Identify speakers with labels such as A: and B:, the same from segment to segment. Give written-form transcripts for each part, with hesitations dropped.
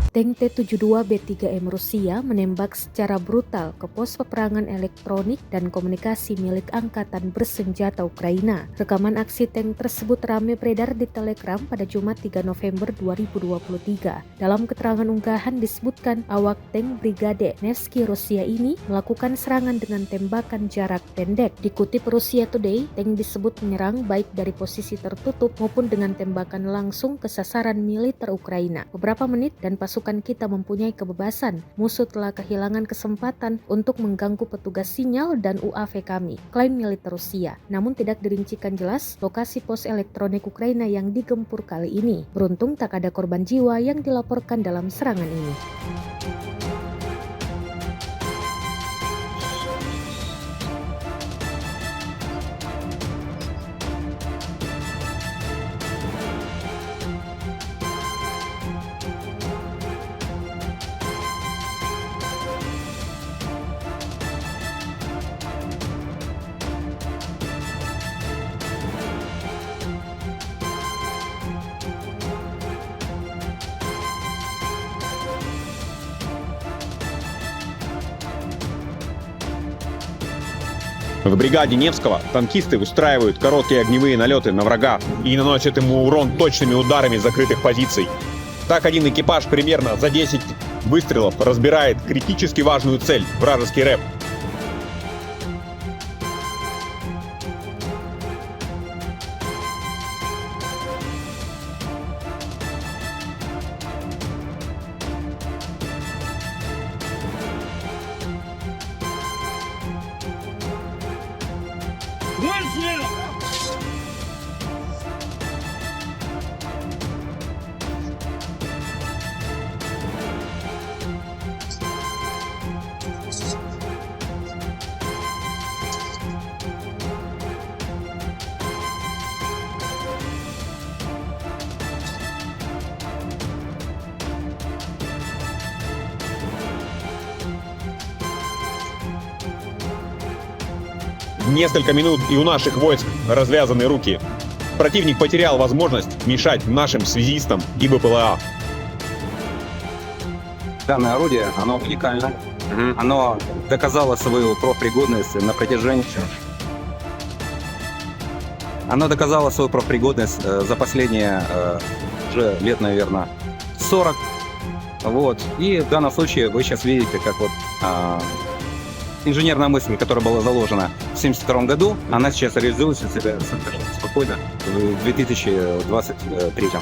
A: Tank T-72B3M Rusia menembak secara brutal ke pos peperangan elektronik dan komunikasi milik Angkatan Bersenjata Ukraina. Rekaman aksi tank tersebut ramai beredar di Telegram pada Jumat 3 November 2023. Dalam keterangan unggahan disebutkan awak tank Brigade Nevsky Rusia ini melakukan serangan dengan tembakan jarak pendek. Dikutip Russia Today, tank disebut menyerang baik dari posisi tertutup maupun dengan tembakan langsung ke sasaran militer Ukraina. Beberapa menit dan pasukan kita mempunyai kebebasan. Musuh telah kehilangan kesempatan untuk mengganggu petugas sinyal dan UAV kami, klaim militer Rusia. Namun tidak dirincikan jelas lokasi pos elektronik Ukraina yang digempur kali ini. Beruntung tak ada korban jiwa yang dilaporkan dalam serangan ini.
B: В бригаде Невского танкисты устраивают короткие огневые налеты на врага и наносят ему урон точными ударами закрытых позиций. Так один экипаж примерно за 10 выстрелов разбирает критически важную цель – вражеский рэп. Несколько минут и у наших войск развязаны руки. Противник потерял возможность мешать нашим связистам и БПЛА.
C: Данное орудие, оно уникально. Оно доказало свою профпригодность на протяжении... Оно доказало свою профпригодность за последние уже лет, наверное, 40. Вот. И в данном случае вы сейчас видите, как вот инженерная мысль, которая была заложена в 1972 году, она сейчас реализуется совершенно спокойно в 2023.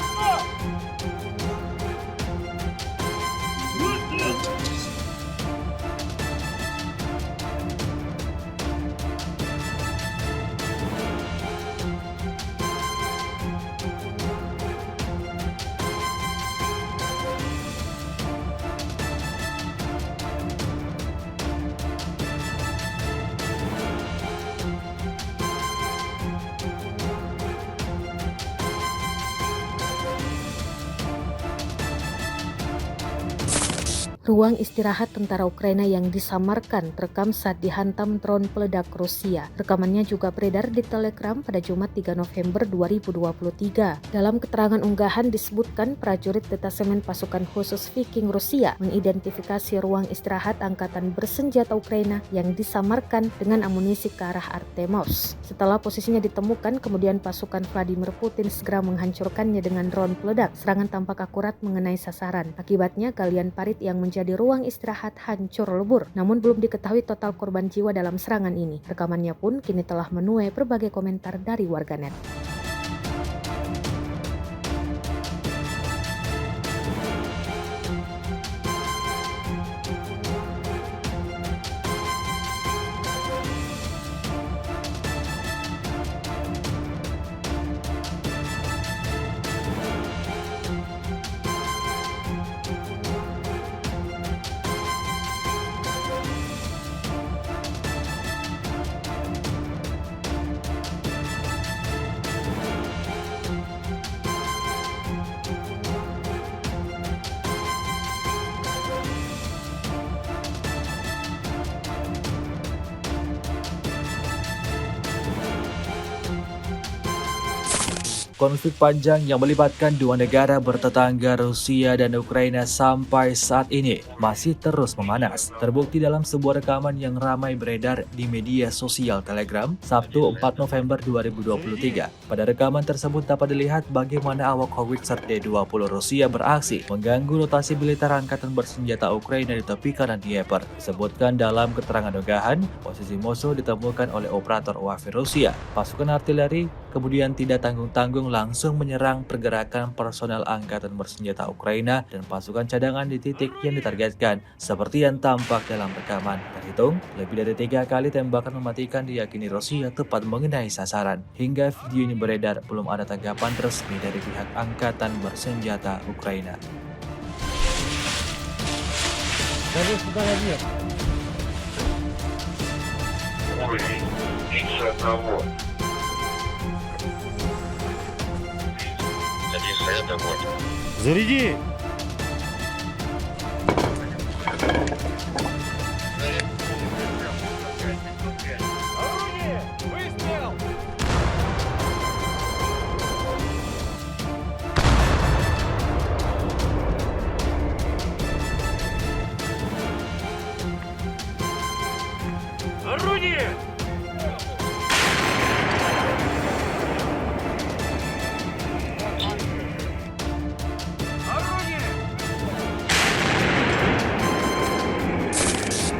A: Ruang istirahat tentara Ukraina yang disamarkan terekam saat dihantam drone peledak Rusia. Rekamannya juga beredar di Telegram pada Jumat 3 November 2023. Dalam keterangan unggahan disebutkan prajurit detasemen pasukan khusus Viking Rusia mengidentifikasi ruang istirahat Angkatan Bersenjata Ukraina yang disamarkan dengan amunisi ke arah Artemos. Setelah posisinya ditemukan, kemudian pasukan Vladimir Putin segera menghancurkannya dengan drone peledak. Serangan tampak akurat mengenai sasaran. Akibatnya galian parit yang menjadi ruang istirahat hancur lebur. Namun belum diketahui total korban jiwa dalam serangan ini. Rekamannya pun kini telah menuai berbagai komentar dari warganet.
D: Konflik panjang yang melibatkan dua negara bertetangga Rusia dan Ukraina sampai saat ini masih terus memanas. Terbukti dalam sebuah rekaman yang ramai beredar di media sosial Telegram Sabtu 4 November 2023. Pada rekaman tersebut dapat dilihat bagaimana awak howitzer D-20 Rusia beraksi mengganggu rotasi militer angkatan bersenjata Ukraina di tepi kanan Dnieper. Disebutkan dalam keterangan unggahan, posisi musuh ditemukan oleh operator UAV Rusia. Pasukan artileri kemudian tidak tanggung-tanggung langsung menyerang pergerakan personel angkatan bersenjata Ukraina dan pasukan cadangan di titik yang ditargetkan, seperti yang tampak dalam rekaman. Terhitung, lebih dari 3 kali tembakan mematikan diyakini Rusia tepat mengenai sasaran. Hingga video ini beredar, belum ada tanggapan resmi dari pihak angkatan bersenjata Ukraina.
E: Уровень 61. 61.
F: Заряди!
E: Орудие!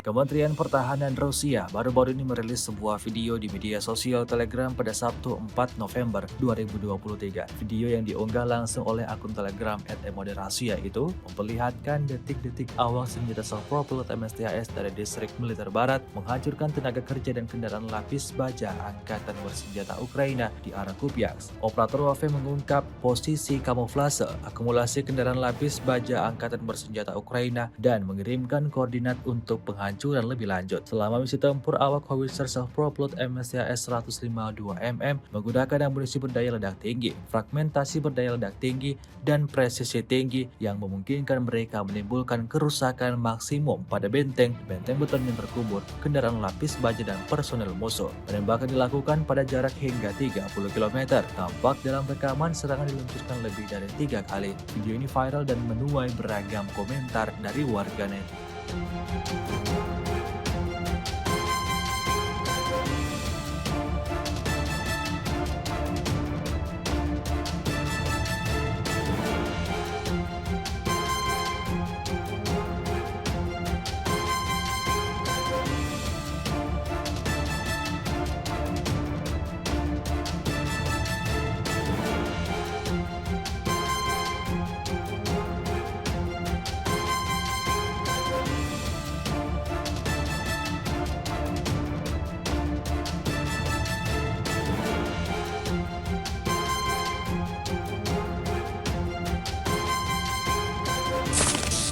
D: Kementerian Pertahanan Rusia baru-baru ini merilis sebuah video di media sosial Telegram pada Sabtu 4 November 2023. Video yang diunggah langsung oleh akun Telegram @emoderasia itu memperlihatkan detik-detik awal senjata self-propelled MSTAS dari distrik militer barat menghancurkan tenaga kerja dan kendaraan lapis baja angkatan bersenjata Ukraina di arah Kupiansk. Operator UAV mengungkap posisi kamuflase akumulasi kendaraan lapis baja angkatan bersenjata Ukraina dan mengirimkan koordinat untuk penghancuran lebih lanjut. Selama misi tempur, awak howitzer self-propelled MSTAS 152 mm menggunakan amunisi berdaya ledak tinggi, fragmentasi berdaya ledak tinggi, dan presisi tinggi yang memungkinkan mereka menimbulkan kerusakan maksimum pada benteng beton yang terkubur, kendaraan lapis baja, dan personel musuh. Penembakan dilakukan pada jarak hingga 30 km. Tampak dalam rekaman serangan diluncurkan lebih dari 3 kali. Video ini viral dan menuai beragam komentar dari warganet.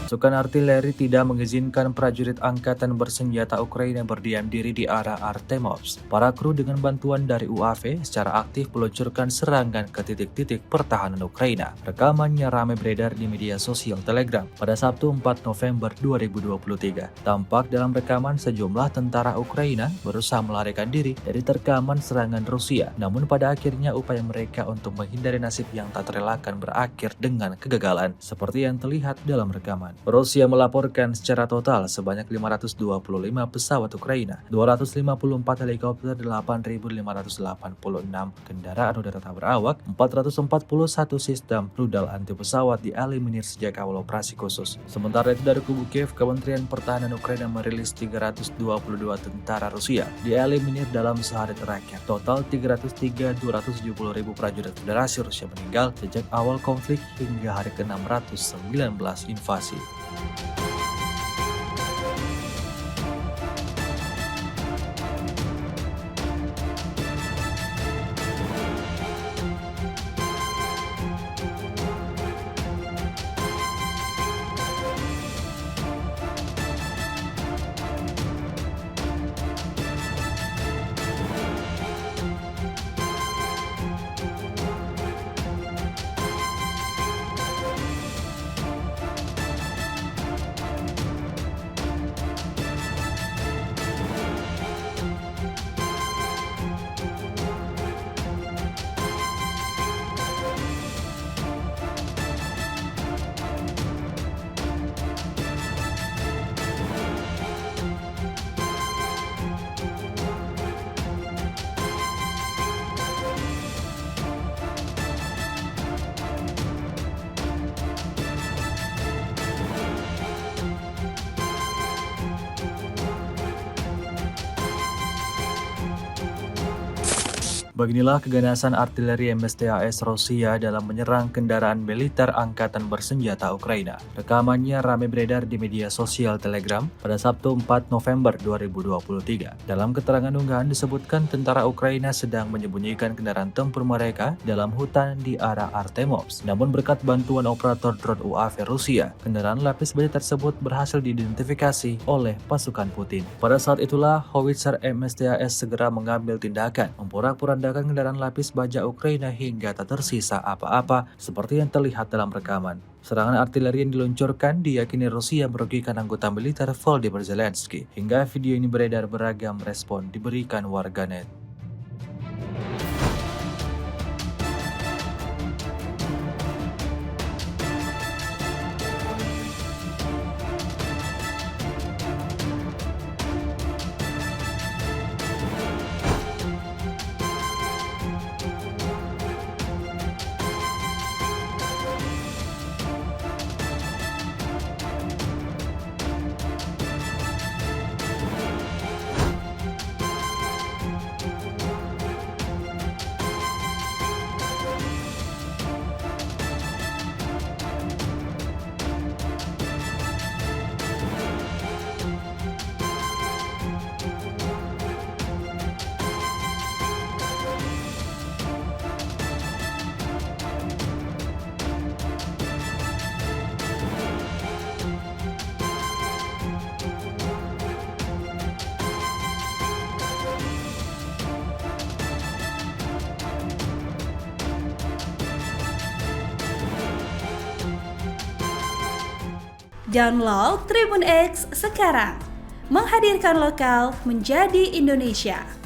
D: Pasukan artileri tidak mengizinkan prajurit angkatan bersenjata Ukraina berdiam diri di arah Artemovsk. Para kru dengan bantuan dari UAV secara aktif meluncurkan serangan ke titik-titik pertahanan Ukraina. Rekamannya ramai beredar di media sosial Telegram pada Sabtu 4 November 2023. Tampak dalam rekaman sejumlah tentara Ukraina berusaha melarikan diri dari terkaman serangan Rusia. Namun pada akhirnya upaya mereka untuk menghindari nasib yang tak terelakkan berakhir dengan kegagalan, seperti yang terlihat dalam rekaman. Rusia melaporkan secara total sebanyak 525 pesawat Ukraina, 254 helikopter, 8.586 kendaraan udara tak berawak, 441 sistem rudal anti pesawat dieliminir sejak awal operasi khusus. Sementara itu dari kubu Kiev, Kementerian Pertahanan Ukraina merilis 322 tentara Rusia dieliminir dalam sehari terakhir. Total 270.000 prajurit Federasi Rusia meninggal sejak awal konflik hingga hari ke-619 invasi. Beginilah keganasan artileri MSTAS Rusia dalam menyerang kendaraan militer angkatan bersenjata Ukraina. Rekamannya ramai beredar di media sosial Telegram pada Sabtu 4 November 2023. Dalam keterangan unggahan disebutkan tentara Ukraina sedang menyembunyikan kendaraan tempur mereka dalam hutan di arah Artemovsk. Namun berkat bantuan operator drone UAV Rusia, kendaraan lapis baja tersebut berhasil diidentifikasi oleh pasukan Putin. Pada saat itulah, howitzer MSTAS segera mengambil tindakan, memporak-porandakan kendaraan lapis baja Ukraina hingga tak tersisa apa-apa seperti yang terlihat dalam rekaman. Serangan artileri yang diluncurkan diyakini Rusia merugikan anggota militer Volodymyr Zelensky. Hingga video ini beredar, beragam respon diberikan warganet.
F: Download Tribun X sekarang, menghadirkan lokal menjadi Indonesia.